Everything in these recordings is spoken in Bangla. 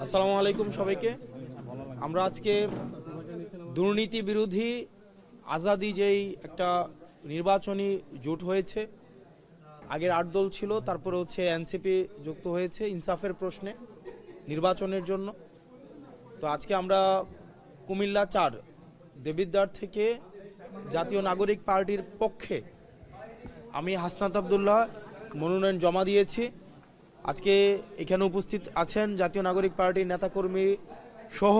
আসসালামু আলাইকুম সবাইকে। আমরা আজকে দুর্নীতি বিরোধী আজাদি যেই একটা নির্বাচনী জোট হয়েছে, আগের ৮ দল ছিল, তারপরে হচ্ছে এনসিপি যুক্ত হয়েছে ইনসাফের প্রশ্নে নির্বাচনের জন্য। তো আজকে আমরা কুমিল্লা ৪ দেবিদ্বার থেকে জাতীয় নাগরিক পার্টির পক্ষে আমি হাসনাত আবদুল্লাহ মনোনয়ন জমা দিয়েছি। আজকে এখানে উপস্থিত আছেন জাতীয় নাগরিক পার্টির নেতাকর্মী সহ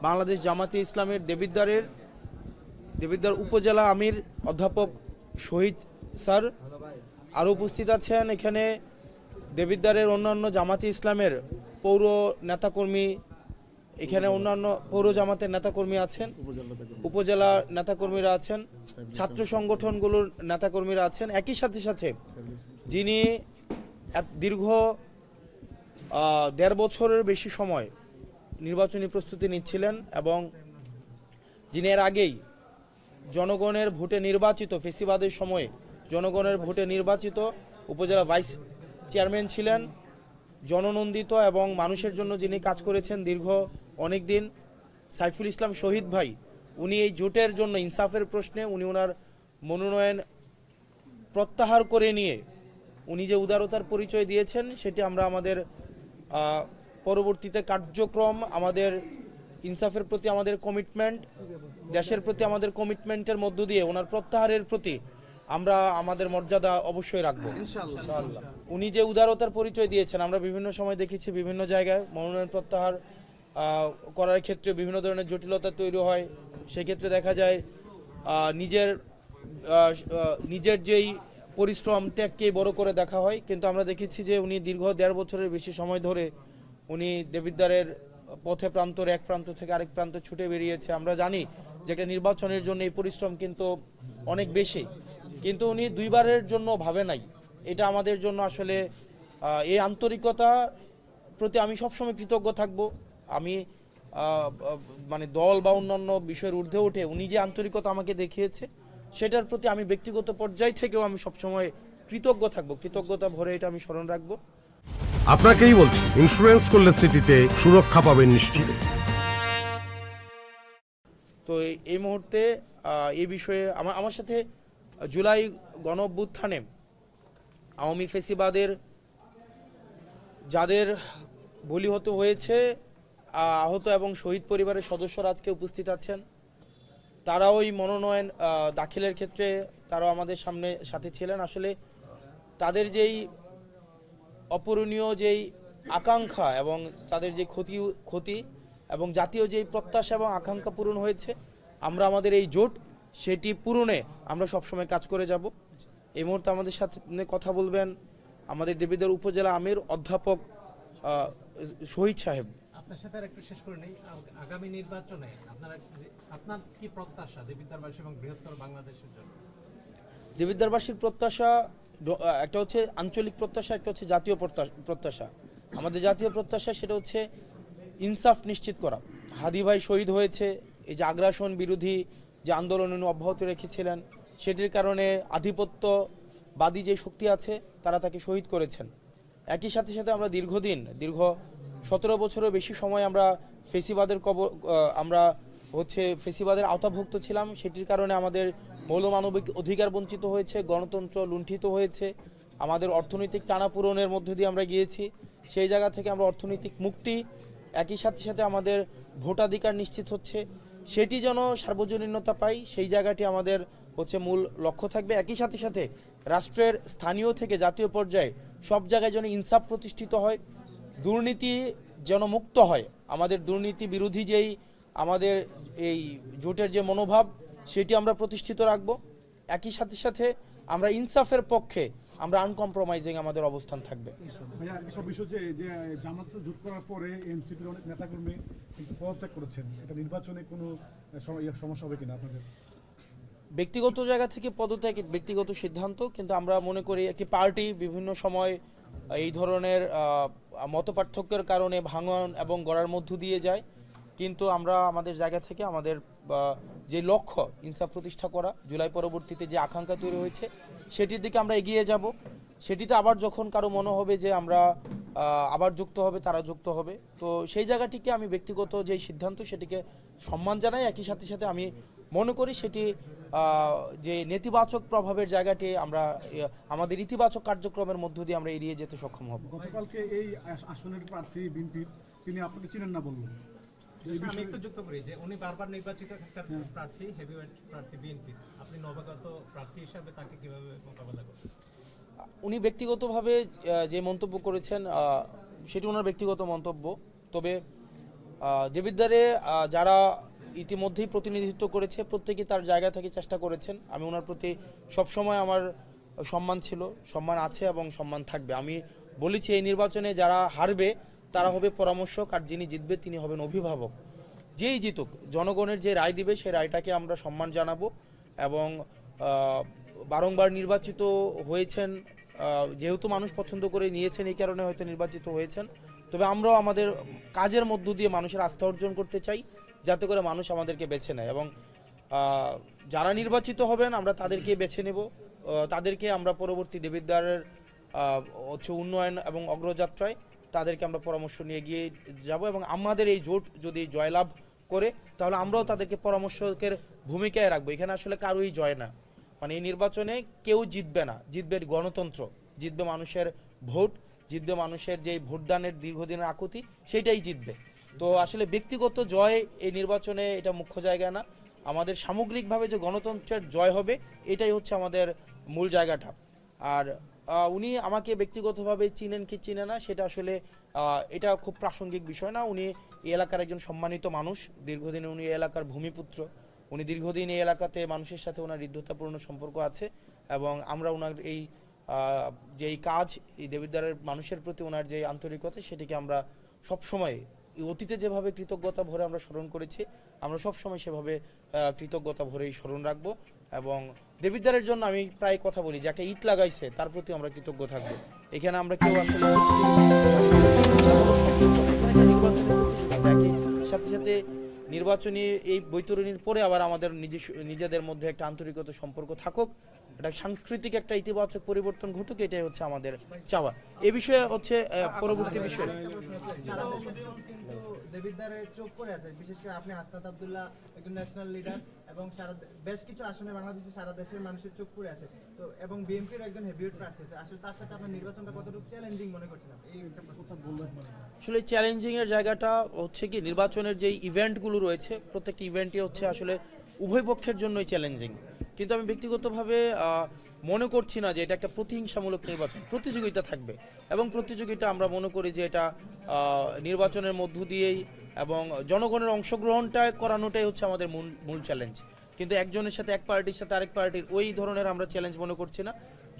বাংলাদেশ জামাতে ইসলামের দেবিদ্বার উপজেলা আমির অধ্যাপক শহীদ স্যার। আরও উপস্থিত আছেন এখানে দেবিদ্বারের অন্যান্য জামাতে ইসলামের পৌর নেতাকর্মী, এখানে অন্যান্য পৌর জামাতের নেতাকর্মী আছেন, উপজেলা নেতাকর্মীরা আছেন, ছাত্র সংগঠনগুলোর নেতাকর্মীরা আছেন। একই সাথে যিনি দীর্ঘ ১.৫ বছরের বেশি সময় নির্বাচনী প্রস্তুতি নিচ্ছিলেন এবং যিনি এর আগেই জনগণের ভোটে নির্বাচিত, ফেসিবাদের সময়ে জনগণের ভোটে নির্বাচিত উপজেলা ভাইস চেয়ারম্যান ছিলেন, জননন্দিত এবং মানুষের জন্য যিনি কাজ করেছেন দীর্ঘ অনেক দিন, সাইফুল ইসলাম শহীদ ভাই, উনি এই জোটের জন্য ইনসাফের প্রশ্নে উনি ওনার মনোনয়ন প্রত্যাহার করে নিয়ে উনি যে উদারতার পরিচয় দিয়েছেন সেটি আমরা আমাদের পরবর্তীতে কার্যক্রম, আমাদের ইনসাফের প্রতি আমাদের কমিটমেন্ট, দেশের প্রতি আমাদের কমিটমেন্টের মধ্য দিয়ে ওনার প্রত্যাহারের প্রতি আমরা আমাদের মর্যাদা অবশ্যই রাখবো ইনশাআল্লাহ। উনি যে উদারতার পরিচয় দিয়েছেন, আমরা বিভিন্ন সময় দেখেছি বিভিন্ন জায়গায় মনোনয়ন প্রত্যাহার করার ক্ষেত্রে বিভিন্ন ধরনের জটিলতা তৈরি হয়। সেক্ষেত্রে দেখা যায় নিজের যেই পরিশ্রম ত্যাগকে বড় করে দেখা হয়, কিন্তু আমরা দেখেছি যে উনি দীর্ঘ ১.৫ বছরের বেশি সময় ধরে উনি দেবিদ্বারের পথে প্রান্তর এক প্রান্ত থেকে আরেক প্রান্ত ছুটে বেরিয়েছে। আমরা জানি যে একটা নির্বাচনের জন্য এই পরিশ্রম কিন্তু অনেক বেশি, কিন্তু উনি দুইবারের জন্য ভাবে নাই। এটা আমাদের জন্য আসলে এই আন্তরিকতা প্রতি আমি সবসময় কৃতজ্ঞ থাকব। আমি মানে দল বা অন্যান্য বিষয়ের ঊর্ধ্বে উঠে উনি যে আন্তরিকতা আমাকে দেখিয়েছে সেটার প্রতি আমি ব্যক্তিগত পর্যায় থেকেও আমি সবসময় কৃতজ্ঞ থাকবো, কৃতজ্ঞতা ভরে এটা আমি স্মরণ রাখবো। আপনাকেই বলছি, ইন্স্যুরেন্স করলে সিটিতে সুরক্ষা পাবেন নিশ্চিত। তো এই মুহূর্তে এই বিষয়ে আমার সাথে জুলাই গণ অভ্যুত্থানে আওয়ামী ফেসিবাদের যাদের বলিহত হয়েছে, আহত এবং শহীদ পরিবারের সদস্যরা আজকে উপস্থিত আছেন। তারাও ওই মনোনয়ন দাখিলের ক্ষেত্রে তারাও আমাদের সাথে ছিলেন। আসলে তাদের যেই অপূরণীয় যেই আকাঙ্ক্ষা এবং তাদের যে ক্ষতি এবং জাতীয় যেই প্রত্যাশা এবং আকাঙ্ক্ষা পূরণ হয়েছে, আমরা আমাদের এই জোট সেটি পূরণে আমরা সবসময় কাজ করে যাব। এই মুহূর্তে আমাদের সাথে কথা বলবেন আমাদের দেবিদ্বার উপজেলা আমির অধ্যাপক শহীদ সাহেব। আপনার সাথে একটু শেষ করে নেই, আগামী নির্বাচনে আপনার কি প্রত্যাশা দেবিদ্বারবাসী এবং বৃহত্তর বাংলাদেশের জন্য? দেবিদ্বারবাসীর প্রত্যাশা একটা হচ্ছে আঞ্চলিক প্রত্যাশা, একটা হচ্ছে জাতীয় প্রত্যাশা। আমাদের জাতীয় প্রত্যাশা সেটা হচ্ছে ইনসাফ নিশ্চিত করা। হাদি ভাই শহীদ হয়েছে, এই যে আগ্রাসন বিরোধী যে আন্দোলন উনি অব্যাহত রেখেছিলেন, সেটির কারণে আধিপত্যবাদী যে শক্তি আছে তারা তাকে শহীদ করেছেন। একই সাথে আমরা দীর্ঘ ১৭ বছরের বেশি সময় আমরা ফেসিবাদের আওতাভুক্ত ছিলাম। সেটির কারণে আমাদের মৌলমানবিক অধিকার বঞ্চিত হয়েছে, গণতন্ত্র লুণ্ঠিত হয়েছে, আমাদের অর্থনৈতিক টানাপূরণের মধ্যে দিয়ে আমরা গিয়েছি। সেই জায়গা থেকে আমরা অর্থনৈতিক মুক্তি, একই সাথে আমাদের ভোটাধিকার নিশ্চিত হচ্ছে, সেটি যেন সার্বজনীনতা পাই, সেই জায়গাটি আমাদের মূল লক্ষ্য থাকবে। একই সাথে রাষ্ট্রের স্থানীয় থেকে জাতীয় পর্যায়ে সব জায়গায় যেন ইনসাফ প্রতিষ্ঠিত হয়, দুর্নীতি যেন মুক্ত হয়। আমাদের দুর্নীতি বিরোধী যেই আমাদের এই জোটের যে মনোভাব সেটি আমরা প্রতিষ্ঠিত রাখব। একই সাথে আমরা ইনসাফের পক্ষে আমরা আনকম্প্রোমাইজিং আমাদের অবস্থান থাকবে। একটা বিষয় যে জামাত জোট করার পরে এনসিপির অনেক নেতাকর্মী পদত্যাগ করেছেন, এটা নির্বাচনে কোনো সমস্যা হবে কিনা আপনাদের? ব্যক্তিগত জায়গা থেকে পদত্যাগ ব্যক্তিগত সিদ্ধান্ত, কিন্তু আমরা মনে করি একটি পার্টি বিভিন্ন সময় এই ধরনের মতপার্থক্যের কারণে ভাঙন এবং গড়ার মধ্য দিয়ে যায়, কিন্তু আমরা আমাদের জায়গা থেকে আমাদের যে লক্ষ্য ইনসাফ প্রতিষ্ঠা করা, জুলাই পরবর্তীতে যে আকাঙ্ক্ষা তৈরি হয়েছে সেটির দিকে আমরা এগিয়ে যাব। সেটিতে আবার যখন কারো মনে হবে যে আমরা আবার যুক্ত হবে, তারা যুক্ত হবে। তো সেই জায়গাটিকে আমি ব্যক্তিগত যে সিদ্ধান্ত সেটিকে সম্মান জানাই, একই সাথে সাথে আমি মনে করি সেটি যে নেতিবাচক প্রভাবের জায়গাটি আমরা আমাদের ইতিবাচক কার্যক্রমের মধ্য দিয়ে আমরা এড়িয়ে যেতে সক্ষম হব। গতকালকে এই আসনের প্রার্থী বিএনপির তিনি আপনাকে চিনেন না বললেন। এই আমি বিষয়ে একটু যুক্ত করি যে উনি বারবার নির্বাচিত একটা প্রার্থী, হেভিওয়েট প্রার্থী বিএনপি। আপনি নবাগত প্রার্থী হিসাবে তাকে কিভাবে মোকাবেলা করবেন? উনি ব্যক্তিগতভাবে যে মন্তব্য করেছেন সেটি ওনার ব্যক্তিগত মন্তব্য। তবে দেবিদ্বারে যারা ইতিমধ্যেই প্রতিনিধিত্ব করেছে প্রত্যেকেই তার জায়গা থেকে চেষ্টা করেছেন। আমি ওনার প্রতি সবসময় আমার সম্মান ছিল, সম্মান আছে এবং সম্মান থাকবে। আমি বলেছি এই নির্বাচনে যারা হারবে তারা হবে পরামর্শক, আর যিনি জিতবে তিনি হবেন অভিভাবক। যেই জিতুক, জনগণের যে রায় দিবে সেই রায়টাকে আমরা সম্মান জানাবো এবং বারংবার নির্বাচিত হয়েছেন, যেহেতু মানুষ পছন্দ করে নিয়েছেন এই কারণে হয়তো নির্বাচিত হয়েছেন। তবে আমরাও আমাদের কাজের মধ্য দিয়ে মানুষের আস্থা অর্জন করতে চাই, যাতে করে মানুষ আমাদেরকে বেছে নেয় এবং যারা নির্বাচিত হবেন আমরা তাদেরকে বেছে নেব, তাদেরকে আমরা পরবর্তী দেবিদ্বারের হচ্ছে উন্নয়ন এবং অগ্রযাত্রায় তাদেরকে আমরা পরামর্শ নিয়ে গিয়ে যাব এবং আমাদের এই জোট যদি জয়লাভ করে তাহলে আমরাও তাদেরকে পরামর্শকের ভূমিকায় রাখবো। এখানে আসলে কারোই জয় না, মানে এই নির্বাচনে কেউ জিতবে না, জিতবে গণতন্ত্র, জিতবে মানুষের ভোট, জিতবে মানুষের যে ভোটদানের দীর্ঘদিনের আকুতি, সেটাই জিতবে। তো আসলে ব্যক্তিগত জয় এই নির্বাচনে এটা মুখ্য জায়গা না, আমাদের সামগ্রিকভাবে যে গণতন্ত্রের জয় হবে এটাই হচ্ছে আমাদের মূল জায়গাটা। আর উনি আমাকে ব্যক্তিগতভাবে চিনেন কি চিনে না সেটা আসলে এটা খুব প্রাসঙ্গিক বিষয় না। উনি এই এলাকার একজন সম্মানিত মানুষ, দীর্ঘদিন উনি এই এলাকার ভূমিপুত্র, উনি দীর্ঘদিন এই এলাকাতে মানুষের সাথে ওনার হৃদ্যতাপূর্ণ সম্পর্ক আছে এবং আমরা ওনার এই যে এই কাজ, এই দেবিদ্বারের মানুষের প্রতি ওনার যে আন্তরিকতা সেটিকে আমরা সবসময় অতীতে যেভাবে কৃতজ্ঞতা ভরে আমরা স্মরণ করেছি আমরা সবসময় সেভাবে কৃতজ্ঞতা ভরেই স্মরণ রাখবো এবং দেবিদ্বারের জন্য আমি প্রায় কথা বলি যাকে ইট লাগাইছে তার প্রতি আমরা কৃতজ্ঞ থাকবো। এখানে আমরা কেউ আসলে সাথে সাথে নির্বাচনী এই বৈতরণীর পরে আবার আমাদের নিজেদের মধ্যে একটা আন্তরিকতা সম্পর্ক থাকুক, এটা সাংস্কৃতিক একটা ইতিবাচক পরিবর্তন ঘটুক, এটাই হচ্ছে আমাদের চাওয়া। এ বিষয়ে হচ্ছে পরবর্তী বিষয় দেবিদ্বারে চোখ করে আছে, বিশেষ করে আপনি হাসনাত আব্দুল্লাহ একজন ন্যাশনাল লিডার এবং সারা বেশ কিছু আসনে বাংলাদেশের সারা দেশের মানুষের চোখ পড়ে আছে। তো এবং বিএনপির একজন হেভিওয়েট প্রার্থী আছে, আসলে তার সাথে আপনার নির্বাচনটা কতটুকু চ্যালেঞ্জিং মনে করছিলাম এই কথা বললেন? আসলে চ্যালেঞ্জিং এর জায়গাটা হচ্ছে কি নির্বাচনের যে ইভেন্টগুলো রয়েছে প্রত্যেকটি ইভেন্টই হচ্ছে আসলে উভয় পক্ষের জন্যই চ্যালেঞ্জিং, কিন্তু আমি ব্যক্তিগতভাবে মনে করছি না যে এটা একটা প্রতিহিংসামূলক নির্বাচন। প্রতিযোগিতা থাকবে এবং প্রতিযোগিতা আমরা মনে করি যে এটা নির্বাচনের মধ্য দিয়েই এবং জনগণের অংশগ্রহণটা করানোটাই হচ্ছে আমাদের মূল চ্যালেঞ্জ, কিন্তু একজনের সাথে এক পার্টির সাথে আরেক পার্টির ওই ধরনের আমরা চ্যালেঞ্জ মনে করছি না।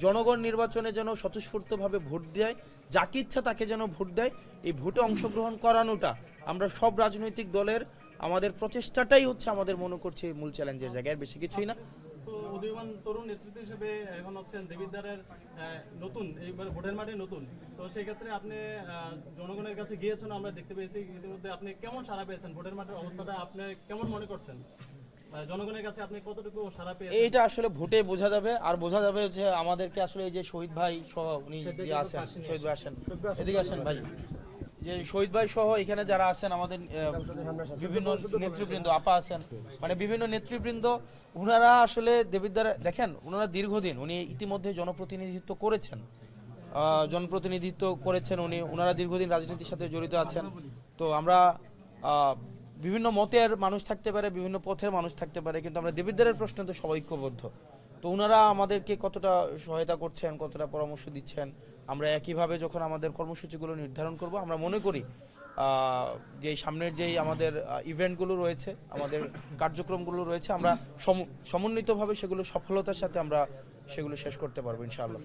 জনগণ নির্বাচনে যেন স্বতঃস্ফূর্তভাবে ভোট দেয়, যাকে ইচ্ছা তাকে যেন ভোট দেয়, এই ভোটে অংশগ্রহণ করানোটা আমরা সব রাজনৈতিক দলের আমাদের প্রচেষ্টাটাই হচ্ছে আমাদের মনে করছি মূল চ্যালেঞ্জের জায়গায়, বেশি কিছুই না। তো উদীয়মান তরুণ নেতৃত্ব হিসেবে এখন হচ্ছেন দেবিদ্বারের নতুন এইবার ভোটের মাঠে নতুন, তো সেই ক্ষেত্রে আপনি জনগণের কাছে গিয়েছেন, আমরা দেখতে পেয়েছি ইতিমধ্যে। আপনি কেমন সাড়া পেয়েছেন? ভোটের মাঠের অবস্থাটা আপনি কেমন মনে করছেন? জনগণের কাছে আপনি কতটুকু সাড়া পেয়েছেন? এইটা আসলে ভোটে বোঝা যাবে, আর বোঝা যাবে যে আমাদেরকে আসলে এই যে শহীদ ভাই সহ উনি যে আছেন, শহীদ ভাই আসেন, এদিকে আসেন ভাই, যে শহীদ ভাই সহ এখানে যারা আছেন আমাদের বিভিন্ন নেতৃবৃন্দ, আপা আছেন, মানে বিভিন্ন নেতৃবৃন্দ, ওনারা আসলে দেবিদ্বার দেখেন ওনারা দীর্ঘদিন উনি ইতিমধ্যে জনপ্রতিনিধিত্ব করেছেন উনি, ওনারা দীর্ঘদিন রাজনীতির সাথে জড়িত আছেন। তো আমরা বিভিন্ন মতের মানুষ থাকতে পারে, বিভিন্ন পথের মানুষ থাকতে পারে, কিন্তু আমরা দেবিদ্বারের প্রশ্নে তো সবাই ঐক্যবদ্ধ। তো ওনারা আমাদেরকে কতটা সহায়তা করছেন, কতটা পরামর্শ দিচ্ছেন, আমরা একইভাবে যখন আমাদের কর্মসূচিগুলো নির্ধারণ করব আমরা মনে করি যে সামনের যেই আমাদের ইভেন্টগুলো রয়েছে, আমাদের কার্যক্রমগুলো রয়েছে, আমরা সমন্বিতভাবে সেগুলো সফলতার সাথে আমরা সেগুলো শেষ করতে পারবো ইনশাআল্লাহ।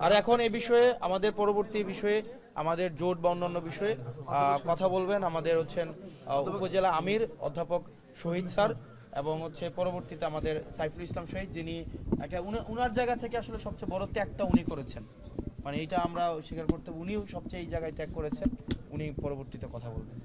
আর এখন এই বিষয়ে আমাদের পরবর্তী বিষয়ে আমাদের জোট বা অন্যান্য বিষয়ে কথা বলবেন আমাদের হচ্ছেন উপজেলা আমির অধ্যাপক শহীদ স্যার এবং হচ্ছে পরবর্তীতে আমাদের সাইফুল ইসলাম শহীদ, যিনি একটা উনার জায়গা থেকে আসলে সবচেয়ে বড় ত্যাগটা উনি করেছেন, মানে এটা আমরা স্বীকার করতে, উনিও সবচেয়ে এই জায়গায় ত্যাগ করেছেন, উনি পরবর্তীতে কথা বলবেন।